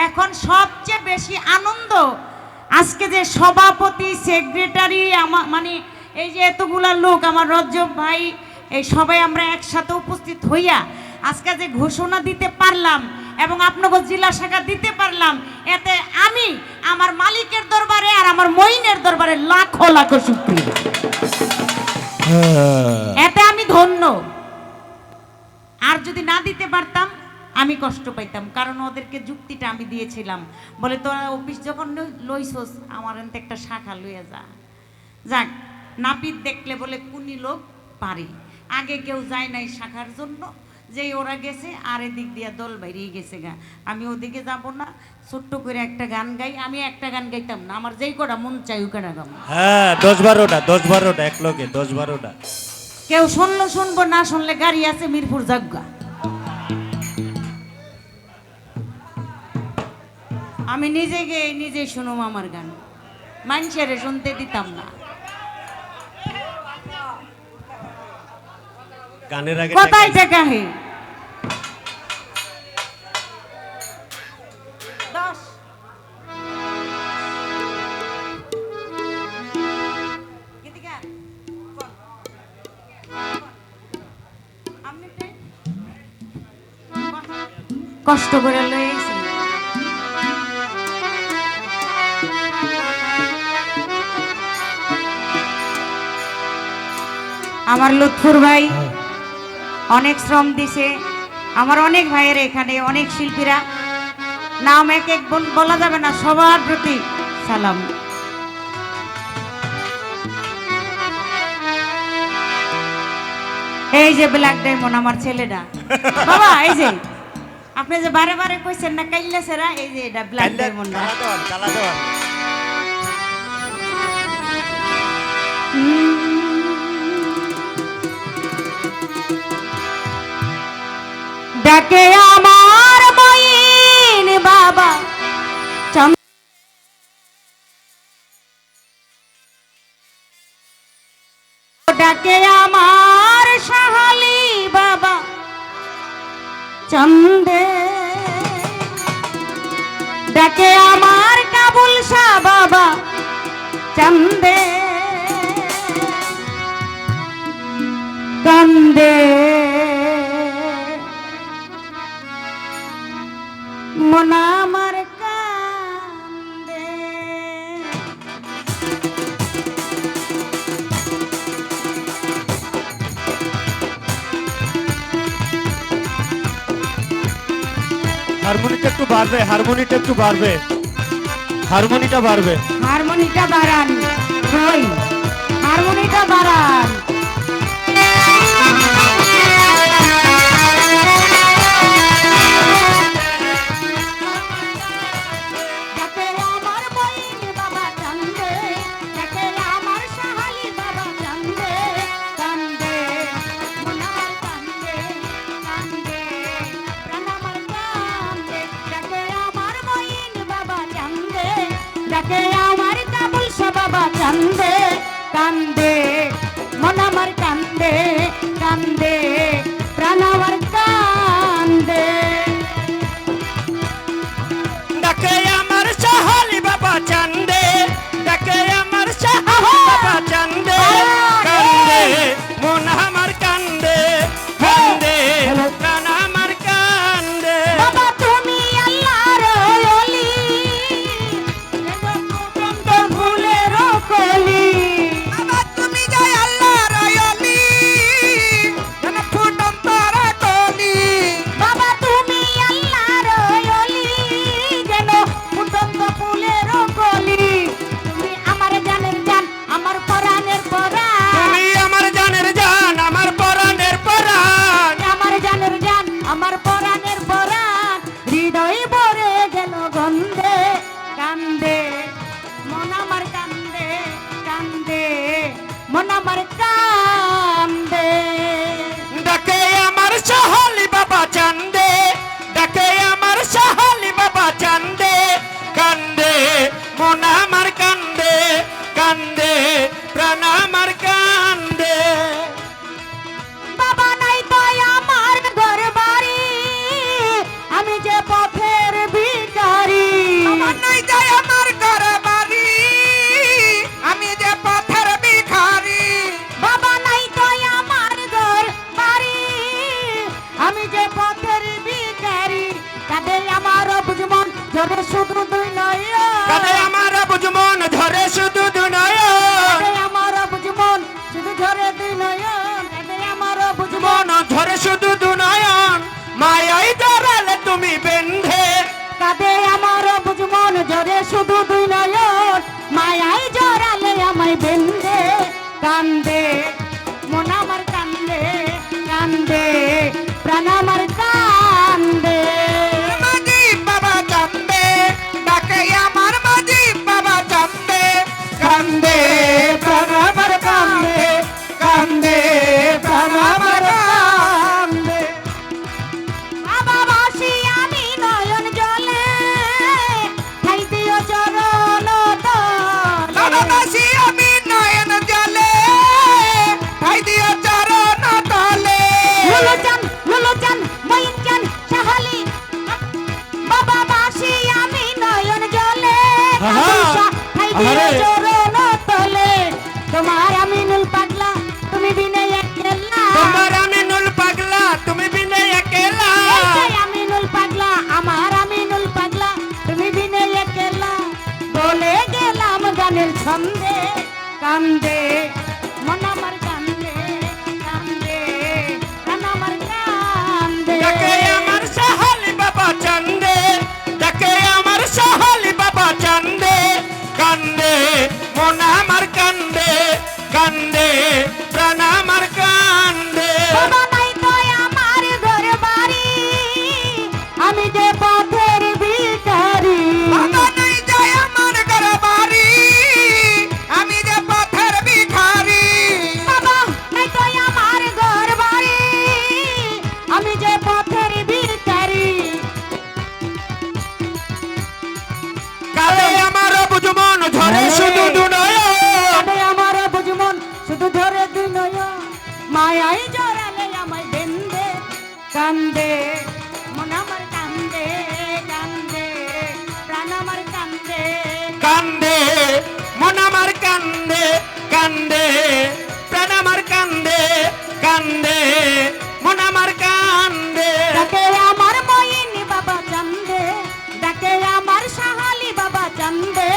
এখন সবচেয়ে বেশি আনন্দ আজকে যে সভাপতি সেক্রেটারি মানে এই যে এতগুলা লোক আমার রজব ভাই এই সবাই আমরা একসাথে উপস্থিত হইয়া আজকে যে ঘোষণা দিতে পারলাম এবং আপনাকে জেলা শাখা দিতে পারলাম, এতে আমি আমার মালিকের দরবারে আর আমার মইনের দরবারে লাখো লাখো শুকরিয়া। এতে আমি ধন্য। আর যদি না দিতে পারতাম আমি কষ্ট পাইতাম, কারণ ওদেরকে যুক্তিটা আমি দিয়েছিলাম, বলে তোরা অফিস যখন লইছস আমার এতে একটা শাখা লইয়া যা। যাক, নাপিত দেখলে বলে কুনি লোক পারি। আগে কেউ যায় নাই শাখার জন্য, যেই ওরা গেছে আর এদিক দিয়া দল বাইরেই গেছে গা। আমি ওদিকে যাব না, ছোট্ট করে একটা গান গাই। আমি একটা গান গাইতাম না, আমার যেই কটা মন চাই ও কটা গাম। হ্যাঁ, 10-12টা এক লোকে 10-12টা। কেউ শুনলো শুনবো, না শুনলে গাড়ি আছে মিরপুর জাগা। আমি নিজে গিয়ে নিজেই শুনুম আমার গান, মানুষের শুনতে দিতাম না। গানের আগে কোথায় জায়গা হে কষ্ট করে লয়েছি। আমার লুৎফুর ভাই অনেক শ্রম দিছে, আমার অনেক ভাইয়ের এখানে অনেক শিল্পীরা, নাম এক এক বলা যাবে না, সবার প্রতি সালাম। এই যে ব্ল্যাক ডায়মন্ড আমার ছেলেটা বাবা, এই যে আপনি যে বারে বারে কইছেন না কাইল্লা সেরা, এই যে এটা ব্ল্যাক ডায়মন্ড। ডাকে আমার মইন বাবা, ডাকে আমার সাহালি বাবা চন্দে, ডাকে আমার কাবুল শাহ বাবা চন্দে, কান্দে মন আমার কান্দে। হারমোনিটা একটু বাড়বে, হারমোনিটা একটু বাড়বে, হারমোনিটা বাড়বে, হারমোনিটা বাড়ান, কই হারমোনিটা বাড়ান। ডাকে আমার কাবুল শাহ বাবা কান্দে, কান্দে মন আমার কান্দে, কান্দে প্রাণ আমার কান্দে। ডাকে আমার সাহালি বাবা চান্দে, ডাকে আমার সাহালি বাবা চান্দে, কান্দে মন আমার কান্দে, কান্দে প্রাণ আমার কান্দে। বাবা তুমি আল্লাহর ওলি, ফুলের কলি, বাবা তুমি যাই আল্লাহর ওলি, যেন ফুটন্ত কলি। বাবা তুমি আল্লাহর ওলি, যেন ফুটন্ত ফুলের কলি। তুমি আমার জানের জান, আমার পরাণের পরাণ, তুমি আমার জানের ঝরে শুধু দুই নয়ন কাঁদে আমার বুঝমন ঝরে শুধু দুনয়ন কাঁদে আমার বুঝমন শুধু ঝরে দুই নয়ন কাঁদে আমার বুঝমন মন ঝরে শুধু দুনয়ন মায়াই জড়ালে তুমি বেন্ধে কাঁদে আমার বুঝমন ঝরে শুধু দুই নয়ন মায়াই জড়ালে আমায় বেঁধে কান্দে মন আমার কান্দে কান্দে প্রাণ আমার কান্দে মাঝি বাবা চান্দে ডাকে আমার মাঝি বাবা চান্দে কান্দে প্রাণ আমার কান্দে কান্দে প্রাণ আমার কান্দে বাবা বাসি আমি নয়ন জলে ঠাই দিও চরণ বাবা বাসি আমি নয়ন জলে ঠাই দিও চরণ তলে লুলোচান ময়ূরচান সাহালি বাবা বাসি আমি নয়ন জলে আহা! ঠাই দিও আহারে! চরণ তলে তোমার আমি নুল পাগলা তুমি বিনে একলা তোমার আমি নুল পাগলা তুমি বিনে একেলা এই আমি নুল পাগলা আমার আমি নুল পাগলা তুমি বিনে একলা বলে গেলাম গানের ছন্দে কান্দে মন আমার কান্দে কান্দে প্রাণ আমার কান্দে ডাকে আমার সাহালি বাবা চান্দে ডাকে আমার সাহালি বাবা চান্দে কান্দে মন আমার কান্দে কান্দে প্রাণ আমার কান্দে বাবা নাই তো আমার ঘর বাড়ি আমি যে পথের ভিখারি বাবা নাই যায় আমার ঘর বাড়ি আমি যে পথের ভিখারি বাবা নাই তো আমার ঘর বাড়ি আমি যে পথের ভিখারি কালে আমার বুঝমন ঝরে শুধু দুনয়ন কাঁদে আমার বুঝমন শুধু ধরে দুই নয়ন মায়াই জড়ালে আমায় বেঁধে কান্দে মন আমার কান্দে কান্দে প্রাণ আমার কান্দে কান্দে মন আমার কান্দে কান্দে প্রাণ আমার কান্দে কান্দে মন আমার কান্দে ডাকে আমার ময়িনী বাবা চান্দে ডাকে আমার সাহালি বাবা চান্দে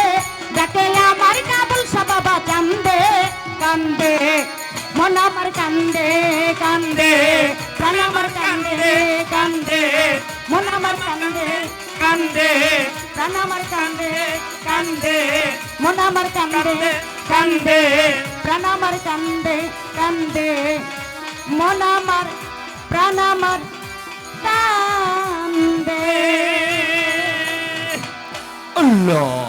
ডাকে আমার কাবুল শাহ বাবা চান্দে কান্দে মন আমার কান্দে কান্দে প্রাণ আমার কান্দে কান্দে মন আমার কান্দে কান্দে প্রাণ আমার কান্দে কান্দে মন আমার কান্দে কান্দে প্রাণ আমার কান্দে কান্দে মন আমার প্রাণ আমার কান্দে আল্লাহ